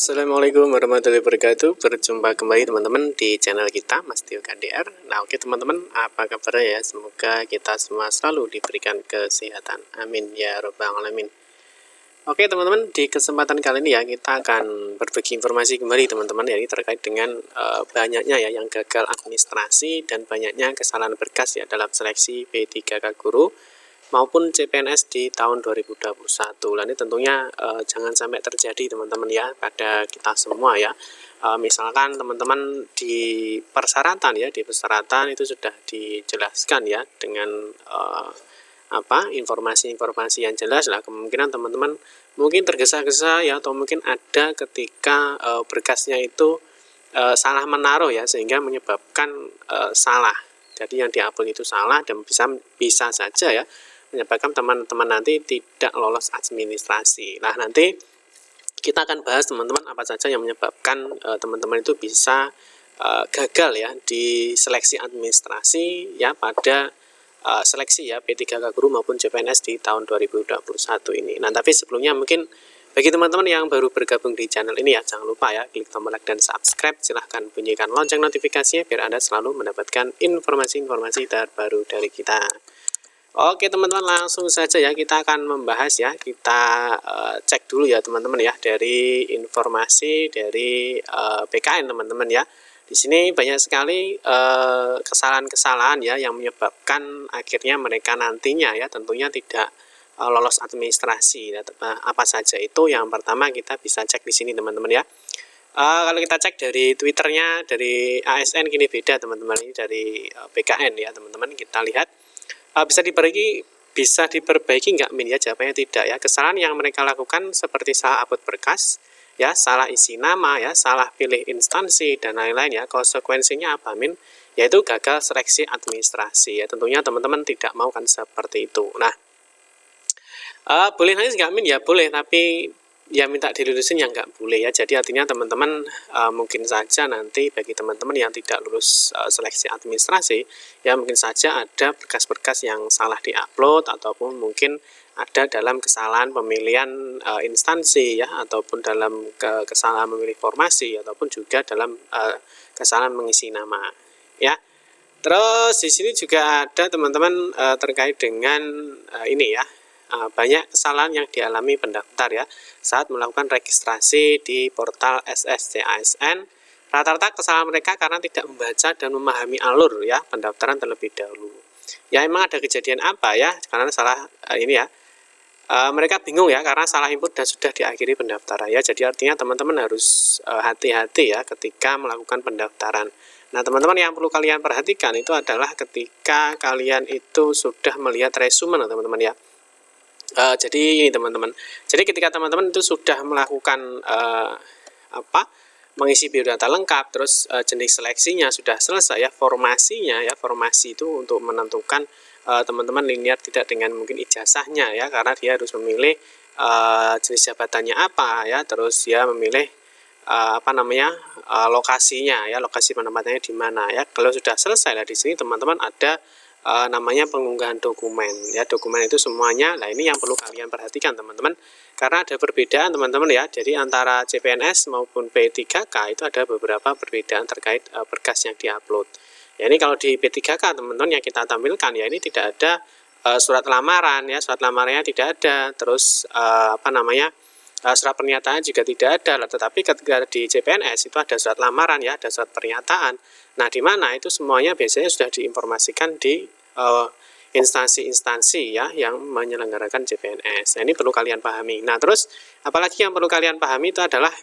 Assalamualaikum warahmatullahi wabarakatuh. Berjumpa kembali teman-teman di channel kita Mas Tio KDR. Nah, oke teman-teman, apa kabarnya ya? Semoga kita semua selalu diberikan kesehatan. Amin ya robbal alamin. Oke teman-teman, di kesempatan kali ini ya kita akan berbagi informasi kembali teman-teman ya, ini terkait dengan banyaknya ya yang gagal administrasi dan banyaknya kesalahan berkas ya dalam seleksi P3K Guru maupun CPNS di tahun 2021. Nah, ini tentunya jangan sampai terjadi teman-teman ya pada kita semua ya. Misalkan teman-teman di persyaratan ya, di persyaratan itu sudah dijelaskan ya dengan informasi-informasi yang jelas lah. Kemungkinan teman-teman mungkin tergesa-gesa ya, atau mungkin ada ketika berkasnya itu salah menaruh ya, sehingga menyebabkan salah. Jadi yang diupload itu salah dan bisa saja ya menyebabkan teman-teman nanti tidak lolos administrasi. Nah, nanti kita akan bahas teman-teman apa saja yang menyebabkan teman-teman itu bisa gagal ya di seleksi administrasi ya pada seleksi ya P3K Guru maupun CPNS di tahun 2021 ini. Nah, tapi sebelumnya mungkin bagi teman-teman yang baru bergabung di channel ini ya, jangan lupa ya klik tombol like dan subscribe, silahkan bunyikan lonceng notifikasinya biar Anda selalu mendapatkan informasi-informasi terbaru dari kita. Oke teman-teman, langsung saja ya kita akan membahas ya. Kita cek dulu ya teman-teman ya dari informasi dari PKN teman-teman ya. Di sini banyak sekali kesalahan-kesalahan ya yang menyebabkan akhirnya mereka nantinya ya tentunya tidak lolos administrasi. Apa saja itu? Yang pertama kita bisa cek di sini teman-teman ya. Kalau kita cek dari Twitternya dari ASN Kini Beda teman-teman, ini dari PKN ya teman-teman, kita lihat bisa diperbaiki nggak Min ya? Jawabannya tidak ya. Kesalahan yang mereka lakukan seperti salah upload berkas ya, salah isi nama ya, salah pilih instansi dan lain-lain ya. Konsekuensinya apa Min? Yaitu gagal seleksi administrasi ya. Tentunya teman-teman tidak mau kan seperti itu. Nah, boleh nangis nggak Min? Ya boleh, tapi ya minta dilulusin ya nggak boleh ya. Jadi artinya teman-teman mungkin saja nanti bagi teman-teman yang tidak lulus seleksi administrasi ya, mungkin saja ada berkas-berkas yang salah diupload, ataupun mungkin ada dalam kesalahan pemilihan instansi ya, ataupun dalam kesalahan memilih formasi, ataupun juga dalam kesalahan mengisi nama ya. Terus di sini juga ada teman-teman terkait dengan ini ya. Banyak kesalahan yang dialami pendaftar ya saat melakukan registrasi di portal SSC-ASN. Rata-rata kesalahan mereka karena tidak membaca dan memahami alur ya pendaftaran terlebih dahulu. Ya emang ada kejadian apa ya karena salah ini ya. Mereka bingung ya karena salah input dan sudah diakhiri pendaftaran ya. Jadi artinya teman-teman harus hati-hati ya ketika melakukan pendaftaran. Nah teman-teman, yang perlu kalian perhatikan itu adalah ketika kalian itu sudah melihat resume teman-teman ya. Jadi ini teman-teman, jadi ketika teman-teman itu sudah melakukan mengisi biodata lengkap, terus jenis seleksinya sudah selesai ya, formasinya ya, formasi itu untuk menentukan teman-teman linear tidak dengan mungkin ijazahnya ya, karena dia harus memilih jenis jabatannya apa ya, terus dia memilih lokasinya ya, lokasi penempatannya di mana ya. Kalau sudah selesai lah, di sini teman-teman ada namanya pengunggahan dokumen ya. Dokumen itu semuanya, nah ini yang perlu kalian perhatikan teman-teman, karena ada perbedaan teman-teman ya. Jadi antara CPNS maupun P3K itu ada beberapa perbedaan terkait berkas yang diupload ya. Ini kalau di P3K teman-teman yang kita tampilkan ya, ini tidak ada surat lamaran ya, surat lamarannya tidak ada, terus surat pernyataan juga tidak ada. Tetapi ketika di CPNS itu ada surat lamaran ya, ada surat pernyataan. Nah, di mana itu semuanya biasanya sudah diinformasikan di instansi-instansi ya yang menyelenggarakan CPNS. Nah, ini perlu kalian pahami. Nah, terus apalagi yang perlu kalian pahami itu adalah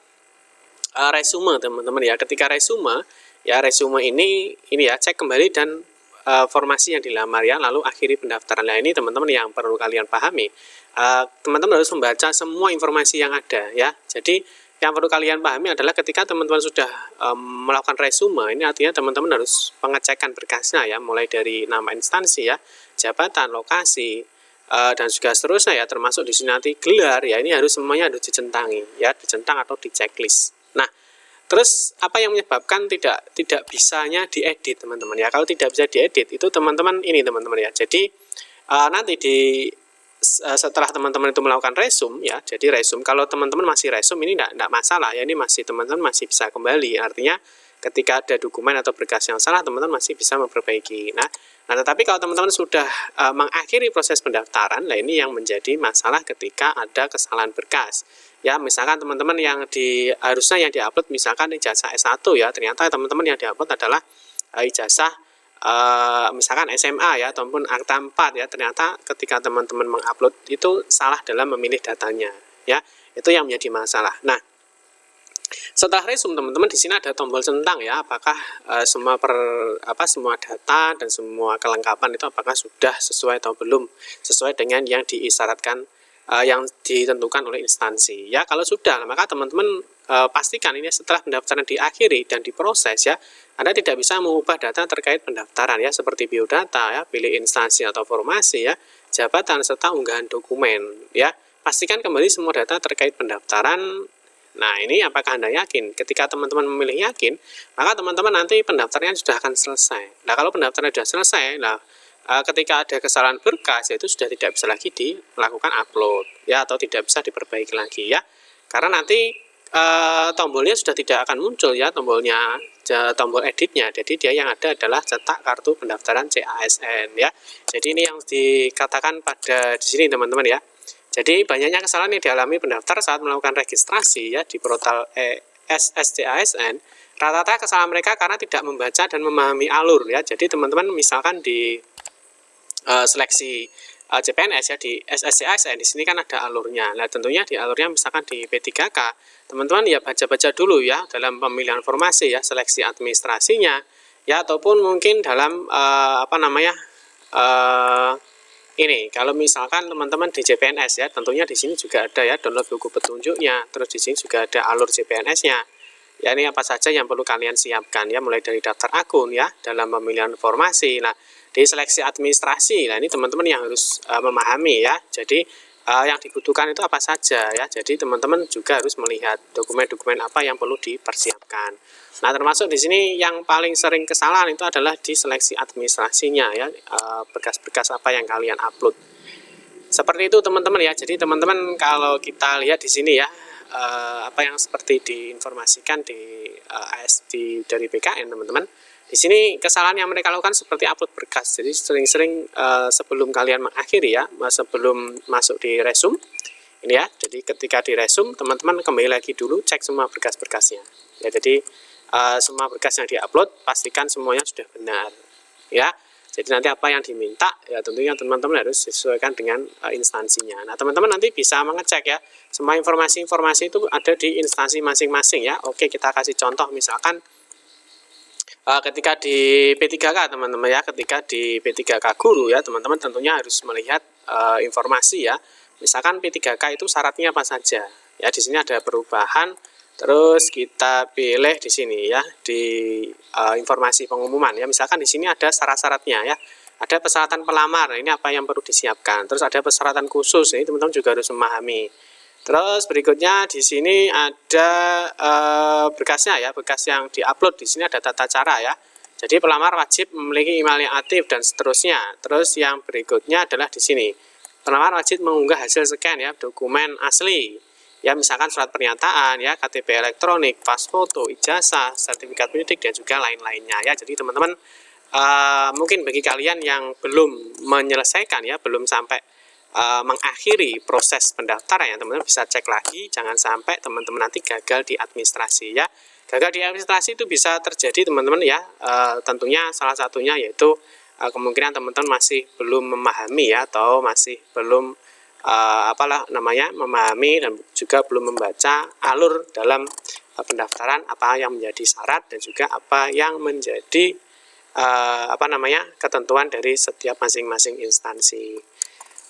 resume teman-teman ya. Ketika resume ya, resume ini ya, cek kembali dan formasi yang dilamar ya, lalu akhiri pendaftaran. Nah, ini teman-teman yang perlu kalian pahami. Teman-teman harus membaca semua informasi yang ada ya. Jadi yang perlu kalian pahami adalah ketika teman-teman sudah melakukan resume, ini artinya teman-teman harus pengecekan berkasnya ya, mulai dari nama instansi ya, jabatan, lokasi, dan juga seterusnya ya, termasuk di sini nanti gelar ya, ini harus semuanya harus dicentangi ya, dicentang atau di checklist. Nah, terus apa yang menyebabkan tidak bisanya diedit teman-teman ya? Kalau tidak bisa diedit itu teman-teman ini teman-teman ya. Jadi nanti di setelah teman-teman itu melakukan resume ya, jadi resume kalau teman-teman masih resume ini enggak masalah ya, ini masih teman-teman masih bisa kembali, artinya ketika ada dokumen atau berkas yang salah teman-teman masih bisa memperbaiki. Nah tetapi kalau teman-teman sudah mengakhiri proses pendaftaran, nah ini yang menjadi masalah ketika ada kesalahan berkas. Ya, misalkan teman-teman yang harusnya yang diupload misalkan ijazah S1 ya, ternyata teman-teman yang diupload adalah ijazah misalkan SMA ya ataupun akta 4 ya, ternyata ketika teman-teman mengupload itu salah dalam memilih datanya ya, itu yang menjadi masalah. Nah setelah resume teman-teman di sini ada tombol centang ya, apakah semua data dan semua kelengkapan itu apakah sudah sesuai atau belum sesuai dengan yang diisyaratkan yang ditentukan oleh instansi ya. Kalau sudah maka teman-teman pastikan ini setelah pendaftaran diakhiri dan diproses ya, Anda tidak bisa mengubah data terkait pendaftaran ya, seperti biodata ya, pilih instansi atau formasi ya, jabatan serta unggahan dokumen ya. Pastikan kembali semua data terkait pendaftaran. Nah ini apakah Anda yakin? Ketika teman-teman memilih yakin, maka teman-teman nanti pendaftarannya sudah akan selesai. Nah kalau pendaftaran sudah selesai, nah ketika ada kesalahan berkas itu sudah tidak bisa lagi melakukan upload ya, atau tidak bisa diperbaiki lagi ya, karena nanti tombolnya sudah tidak akan muncul ya, tombol editnya. Jadi dia yang ada adalah cetak kartu pendaftaran CASN ya. Jadi ini yang dikatakan pada di sini teman-teman ya. Jadi banyaknya kesalahan yang dialami pendaftar saat melakukan registrasi ya di portal SSCASN. Rata-rata kesalahan mereka karena tidak membaca dan memahami alur ya. Jadi teman-teman misalkan di seleksi CPNS ya di SSCASN, di sini kan ada alurnya. Nah tentunya di alurnya misalkan di P3K, teman-teman ya baca-baca dulu ya dalam pemilihan formasi ya, seleksi administrasinya ya, ataupun mungkin dalam ini kalau misalkan teman-teman di CPNS ya, tentunya di sini juga ada ya download buku petunjuknya, terus di sini juga ada alur CPNS-nya. Ya ini apa saja yang perlu kalian siapkan ya, mulai dari daftar akun ya dalam pemilihan formasi. Nah di seleksi administrasi, nah ini teman-teman yang harus memahami ya. Jadi yang dibutuhkan itu apa saja ya. Jadi teman-teman juga harus melihat dokumen-dokumen apa yang perlu dipersiapkan. Nah termasuk di sini yang paling sering kesalahan itu adalah di seleksi administrasinya ya, berkas-berkas apa yang kalian upload. Seperti itu teman-teman ya. Jadi teman-teman kalau kita lihat di sini ya, apa yang seperti diinformasikan dari BKN teman-teman. Di sini kesalahan yang mereka lakukan seperti upload berkas. Jadi sering-sering sebelum kalian mengakhiri ya, sebelum masuk di resume ini ya. Jadi ketika di resume teman-teman kembali lagi dulu cek semua berkas-berkasnya. Ya jadi semua berkas yang diupload pastikan semuanya sudah benar ya. Jadi nanti apa yang diminta ya tentunya teman-teman harus sesuaikan dengan instansinya. Nah teman-teman nanti bisa mengecek ya, semua informasi-informasi itu ada di instansi masing-masing ya. Oke kita kasih contoh misalkan ketika di P3K teman-teman ya, ketika di P3K guru ya teman-teman tentunya harus melihat informasi ya. Misalkan P3K itu syaratnya apa saja ya, di sini ada perubahan. Terus kita pilih di sini ya, di informasi pengumuman ya, misalkan di sini ada syarat-syaratnya ya, ada persyaratan pelamar, ini apa yang perlu disiapkan. Terus ada persyaratan khusus, ini teman-teman juga harus memahami. Terus berikutnya di sini ada berkasnya ya, berkas yang diupload, di sini ada tata cara ya. Jadi pelamar wajib memiliki email yang aktif dan seterusnya. Terus yang berikutnya adalah di sini, pelamar wajib mengunggah hasil scan ya, dokumen asli. Ya misalkan surat pernyataan ya, KTP elektronik, pas foto, ijazah, sertifikat pendidik dan juga lain-lainnya ya. Jadi teman-teman mungkin bagi kalian yang belum menyelesaikan ya, belum sampai mengakhiri proses pendaftaran ya, teman-teman bisa cek lagi, jangan sampai teman-teman nanti gagal di administrasi ya. Gagal di administrasi itu bisa terjadi teman-teman ya, tentunya salah satunya yaitu kemungkinan teman-teman masih belum memahami ya, atau masih belum memahami dan juga belum membaca alur dalam pendaftaran, apa yang menjadi syarat dan juga apa yang menjadi ketentuan dari setiap masing-masing instansi.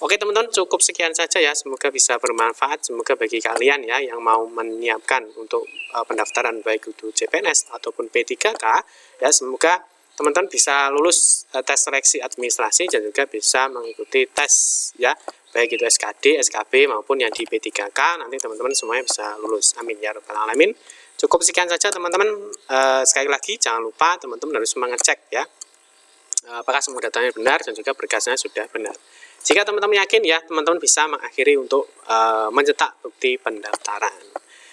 Oke teman-teman, cukup sekian saja ya, semoga bisa bermanfaat, semoga bagi kalian ya yang mau menyiapkan untuk pendaftaran baik itu CPNS ataupun P3K ya, semoga teman-teman bisa lulus tes seleksi administrasi dan juga bisa mengikuti tes ya, baik itu SKD, SKB maupun yang di P3K, nanti teman-teman semuanya bisa lulus. Amin ya rabbal alamin. Cukup sekian saja teman-teman. Sekali lagi jangan lupa teman-teman harus mengecek ya apakah semua datanya benar dan juga berkasnya sudah benar. Jika teman-teman yakin ya, teman-teman bisa mengakhiri untuk mencetak bukti pendaftaran.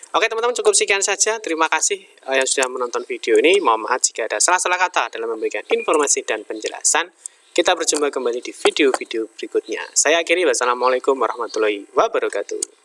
Oke teman-teman, cukup sekian saja. Terima kasih yang sudah menonton video ini. Mohon maaf jika ada salah-salah kata dalam memberikan informasi dan penjelasan. Kita berjumpa kembali di video-video berikutnya. Saya akhiri, wassalamualaikum warahmatullahi wabarakatuh.